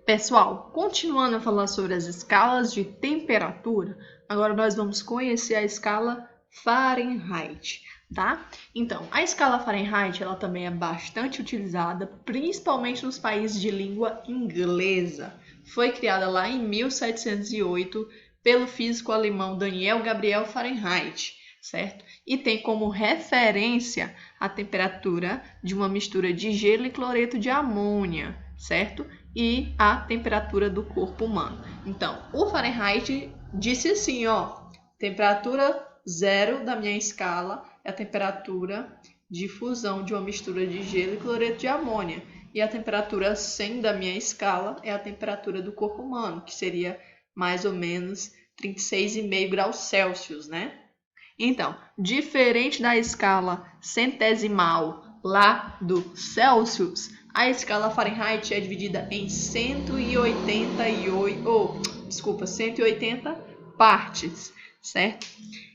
Pessoal, continuando a falar sobre as escalas de temperatura, agora nós vamos conhecer a escala Fahrenheit, tá? Então, a escala Fahrenheit, ela também é bastante utilizada, principalmente nos países de língua inglesa. Foi criada lá em 1708 pelo físico alemão Daniel Gabriel Fahrenheit, certo? E tem como referência a temperatura de uma mistura de gelo e cloreto de amônia, certo? E a temperatura do corpo humano. Então, o Fahrenheit disse assim, ó, temperatura zero da minha escala é a temperatura de fusão de uma mistura de gelo e cloreto de amônia. E a temperatura 100 da minha escala é a temperatura do corpo humano, que seria mais ou menos 36,5 graus Celsius, né? Então, diferente da escala centesimal lá do Celsius, a escala Fahrenheit é dividida em 180 partes, certo?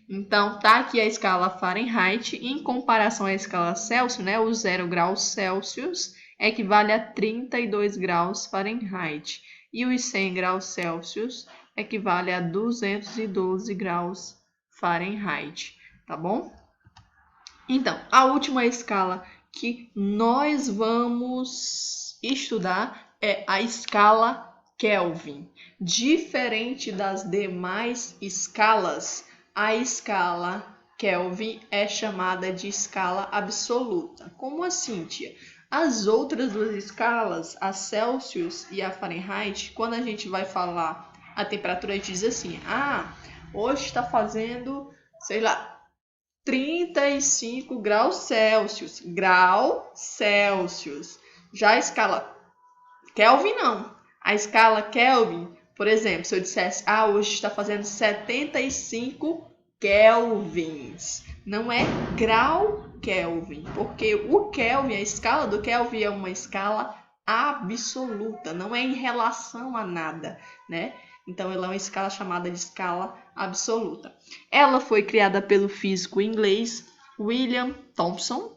Então, tá aqui a escala Fahrenheit em comparação à escala Celsius, né? O 0 graus Celsius equivale a 32 graus Fahrenheit e os 100 graus Celsius equivale a 212 graus Fahrenheit, tá bom? Então, a última escala que nós vamos estudar é a escala Kelvin. Diferente das demais escalas, a escala Kelvin é chamada de escala absoluta. Como assim, tia? As outras duas escalas, a Celsius e a Fahrenheit, quando a gente vai falar a temperatura, a gente diz assim, hoje está fazendo, sei lá, 35 graus Celsius. Grau Celsius. Já a escala Kelvin, não. A escala Kelvin, por exemplo, se eu dissesse, hoje está fazendo 75 kelvins. Não é grau Kelvin, porque o Kelvin, a escala do Kelvin é uma escala absoluta, não é em relação a nada, né? Então, ela é uma escala chamada de escala absoluta. Ela foi criada pelo físico inglês William Thomson,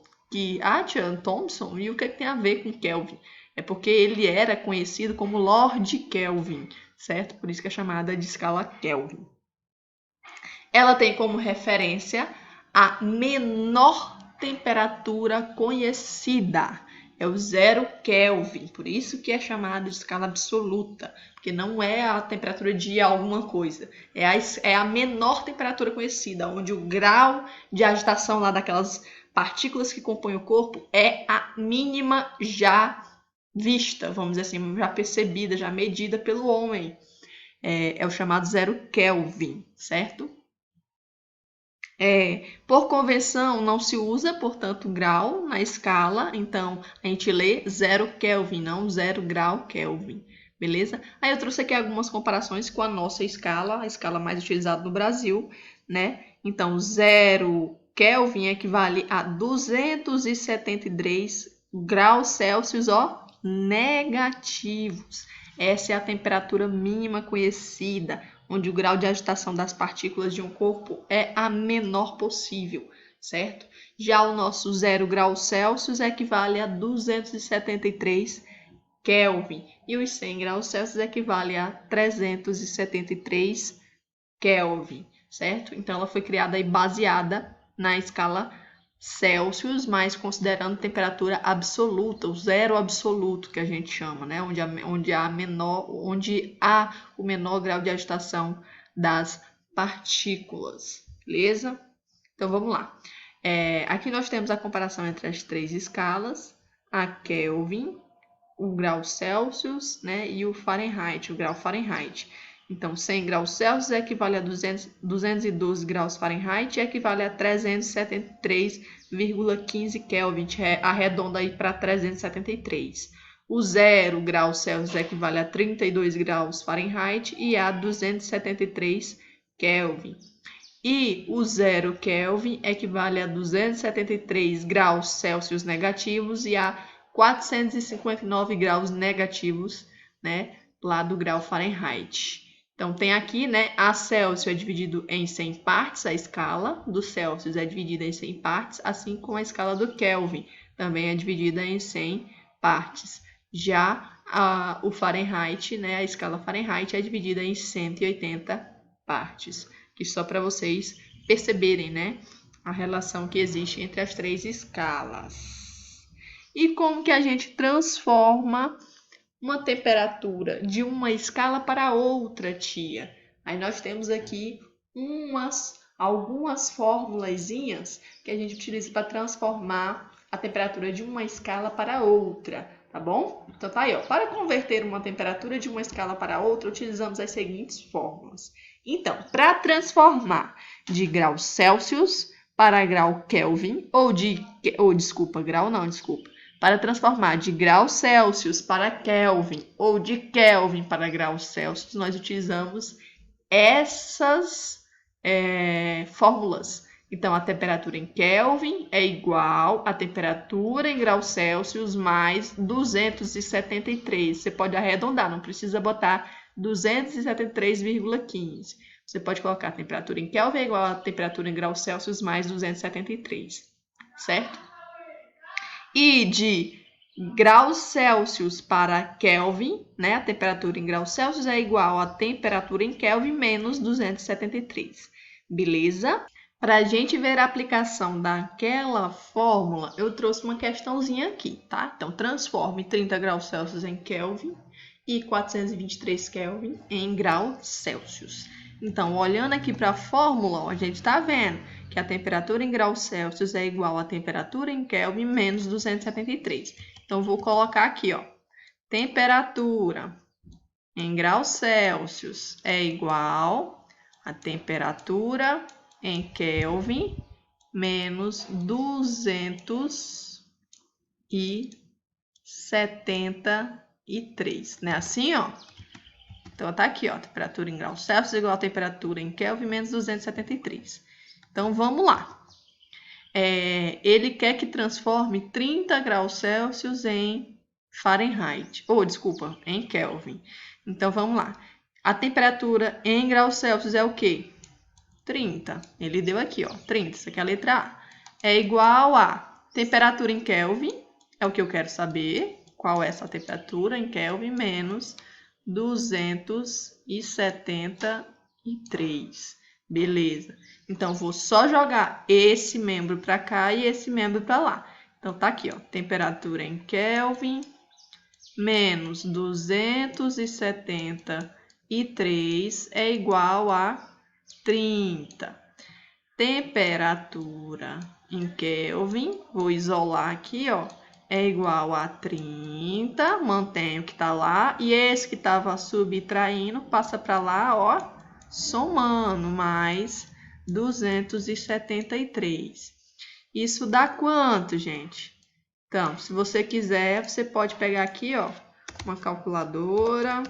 Thomson, e o que tem a ver com Kelvin? É porque ele era conhecido como Lord Kelvin, certo? Por isso que é chamada de escala Kelvin. Ela tem como referência a menor temperatura conhecida. É o 0 Kelvin, por isso que é chamada de escala absoluta, porque não é a temperatura de alguma coisa, é a menor temperatura conhecida, onde o grau de agitação lá daquelas partículas que compõem o corpo é a mínima já vista, vamos dizer assim, já percebida, já medida pelo homem. É o chamado 0 Kelvin, certo? Por convenção, não se usa, portanto, grau na escala. Então, a gente lê 0 Kelvin, não 0 grau Kelvin. Beleza? Aí eu trouxe aqui algumas comparações com a nossa escala, a escala mais utilizada no Brasil, né? Então, 0 Kelvin equivale a 273 graus Celsius, ó, negativos. Essa é a temperatura mínima conhecida, onde o grau de agitação das partículas de um corpo é a menor possível, certo? Já o nosso 0 graus Celsius equivale a 273 Kelvin e os 100 graus Celsius equivale a 373 Kelvin, certo? Então, ela foi criada e baseada na escala Celsius, mas considerando temperatura absoluta, o zero absoluto que a gente chama, né? Onde há o menor grau de agitação das partículas, beleza? Então vamos lá. Aqui nós temos a comparação entre as três escalas, a Kelvin, o grau Celsius, né? E o Fahrenheit, o grau Fahrenheit. Então, 100 graus Celsius equivale a 212 graus Fahrenheit e equivale a 373,15 Kelvin. Arredonda aí para 373. O 0 graus Celsius equivale a 32 graus Fahrenheit e a 273 Kelvin. E o 0 Kelvin equivale a 273 graus Celsius negativos e a 459 graus negativos, né, lá do grau Fahrenheit. Então, tem aqui, né, a Celsius é dividido em 100 partes, a escala do Celsius é dividida em 100 partes, assim como a escala do Kelvin também é dividida em 100 partes. Já o Fahrenheit, né, a escala Fahrenheit é dividida em 180 partes, que só para vocês perceberem, né, a relação que existe entre as três escalas. E como que a gente transforma uma temperatura de uma escala para outra, tia? Aí nós temos aqui algumas formulazinhas que a gente utiliza para transformar a temperatura de uma escala para outra, tá bom? Então tá aí, ó. Para converter uma temperatura de uma escala para outra, utilizamos as seguintes fórmulas. Então, para transformar de graus Celsius para grau Kelvin, para transformar de graus Celsius para Kelvin ou de Kelvin para graus Celsius, nós utilizamos essas fórmulas. Então, a temperatura em Kelvin é igual à temperatura em graus Celsius mais 273. Você pode arredondar, não precisa botar 273,15. Você pode colocar a temperatura em Kelvin é igual à temperatura em graus Celsius mais 273, certo? E de graus Celsius para Kelvin, né? A temperatura em graus Celsius é igual à temperatura em Kelvin menos 273. Beleza? Para a gente ver a aplicação daquela fórmula, eu trouxe uma questãozinha aqui, tá? Então, transforme 30 graus Celsius em Kelvin e 423 Kelvin em graus Celsius. Então, olhando aqui para a fórmula, ó, a gente está vendo que a temperatura em graus Celsius é igual à temperatura em Kelvin menos 273. Então, vou colocar aqui, ó, temperatura em graus Celsius é igual a temperatura em Kelvin menos 273, né? Assim, ó. Então, tá aqui, ó, temperatura em graus Celsius igual a temperatura em Kelvin menos 273. Então, vamos lá. Ele quer que transforme 30 graus Celsius em Fahrenheit. Em Kelvin. Então, vamos lá. A temperatura em graus Celsius é o quê? 30. Ele deu aqui, ó, 30. Isso aqui é a letra A. É igual a temperatura em Kelvin. É o que eu quero saber. Qual é essa temperatura em Kelvin menos 273. Beleza. Então, vou só jogar esse membro para cá e esse membro para lá. Então, tá aqui, ó. Temperatura em Kelvin menos 273 é igual a 30. Temperatura em Kelvin, vou isolar aqui, ó, é igual a 30, mantenho o que está lá, e esse que estava subtraindo passa para lá, ó, somando, mais 273. Isso dá quanto, gente? Então, se você quiser, você pode pegar aqui, ó, uma calculadora.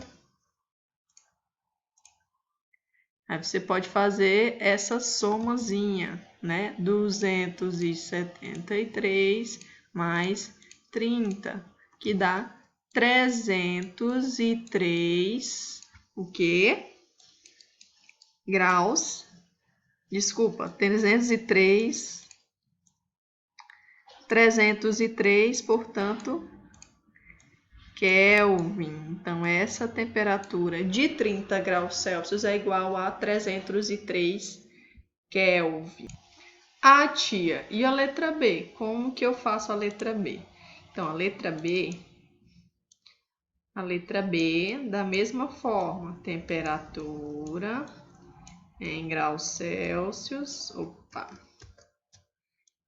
Aí você pode fazer essa somazinha, né? 273 mais 30, que dá 303, o quê? Graus. Desculpa, 303, portanto, Kelvin. Então, essa temperatura de 30 graus Celsius é igual a 303 Kelvin. Ah, tia, e a letra B? Como que eu faço a letra B? Então, a letra B, da mesma forma, temperatura em graus Celsius,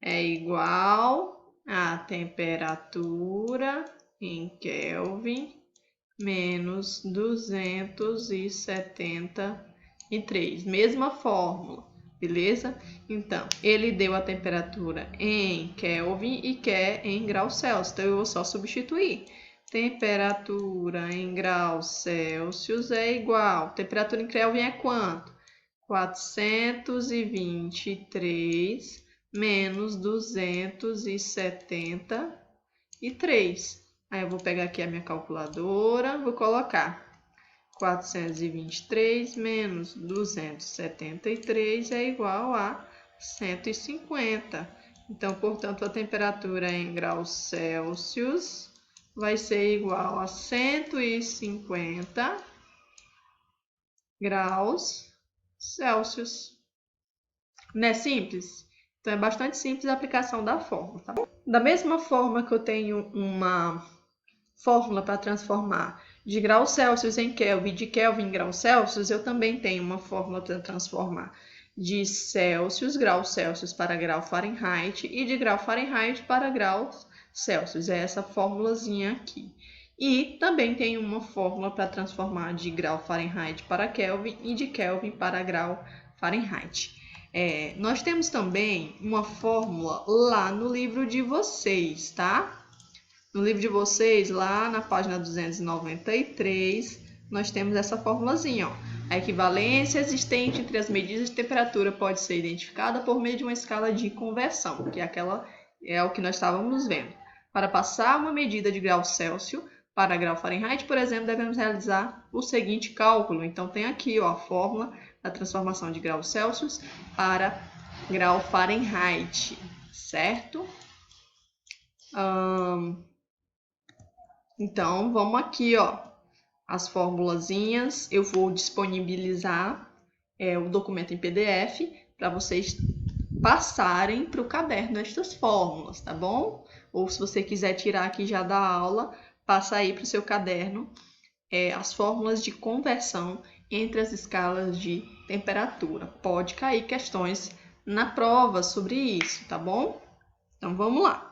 é igual a temperatura em Kelvin menos 273. Mesma fórmula, beleza? Então, ele deu a temperatura em Kelvin e quer em graus Celsius. Então, eu vou só substituir. Temperatura em graus Celsius é igual. Temperatura em Kelvin é quanto? 423 menos 273. Aí eu vou pegar aqui a minha calculadora, vou colocar 423 menos 273 é igual a 150. Então, portanto, a temperatura em graus Celsius vai ser igual a 150 graus Celsius. Não é simples? Então, é bastante simples a aplicação da fórmula, tá bom? Da mesma forma que eu tenho uma fórmula para transformar de graus Celsius em Kelvin, de Kelvin em graus Celsius, eu também tenho uma fórmula para transformar de Celsius, graus Celsius para grau Fahrenheit e de grau Fahrenheit para graus Celsius. É essa formulazinha aqui. E também tem uma fórmula para transformar de grau Fahrenheit para Kelvin e de Kelvin para grau Fahrenheit. Nós temos também uma fórmula lá no livro de vocês, tá? No livro de vocês, lá na página 293, nós temos essa formulazinha, ó. A equivalência existente entre as medidas de temperatura pode ser identificada por meio de uma escala de conversão, que é o que nós estávamos vendo. Para passar uma medida de grau Celsius para grau Fahrenheit, por exemplo, devemos realizar o seguinte cálculo. Então, tem aqui, ó, a fórmula da transformação de grau Celsius para grau Fahrenheit, certo? Então, vamos aqui, ó, as formulazinhas. Eu vou disponibilizar o documento em PDF para vocês passarem para o caderno estas fórmulas, tá bom? Ou se você quiser tirar aqui já da aula, passa aí para o seu caderno as fórmulas de conversão entre as escalas de temperatura. Pode cair questões na prova sobre isso, tá bom? Então, vamos lá.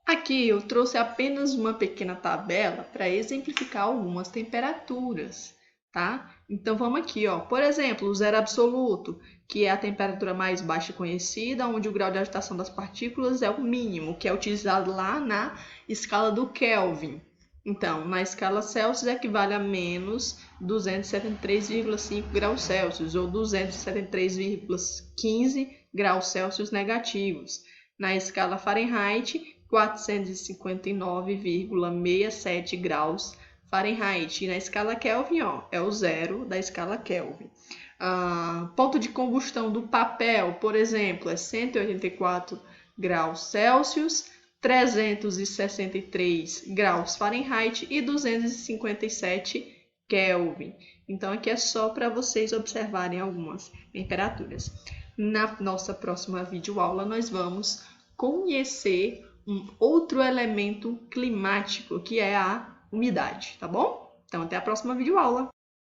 Aqui eu trouxe apenas uma pequena tabela para exemplificar algumas temperaturas, tá? Então, vamos aqui, ó. Por exemplo, o zero absoluto, que é a temperatura mais baixa conhecida, onde o grau de agitação das partículas é o mínimo, que é utilizado lá na escala do Kelvin. Então, na escala Celsius equivale a menos 273,5 graus Celsius ou 273,15 graus Celsius negativos. Na escala Fahrenheit, 459,67 graus Fahrenheit. E na escala Kelvin, ó, é o zero da escala Kelvin. Ponto de combustão do papel, por exemplo, é 184 graus Celsius, 363 graus Fahrenheit e 257 Kelvin. Então, aqui é só para vocês observarem algumas temperaturas. Na nossa próxima videoaula, nós vamos conhecer um outro elemento climático, que é a umidade, tá bom? Então, até a próxima videoaula.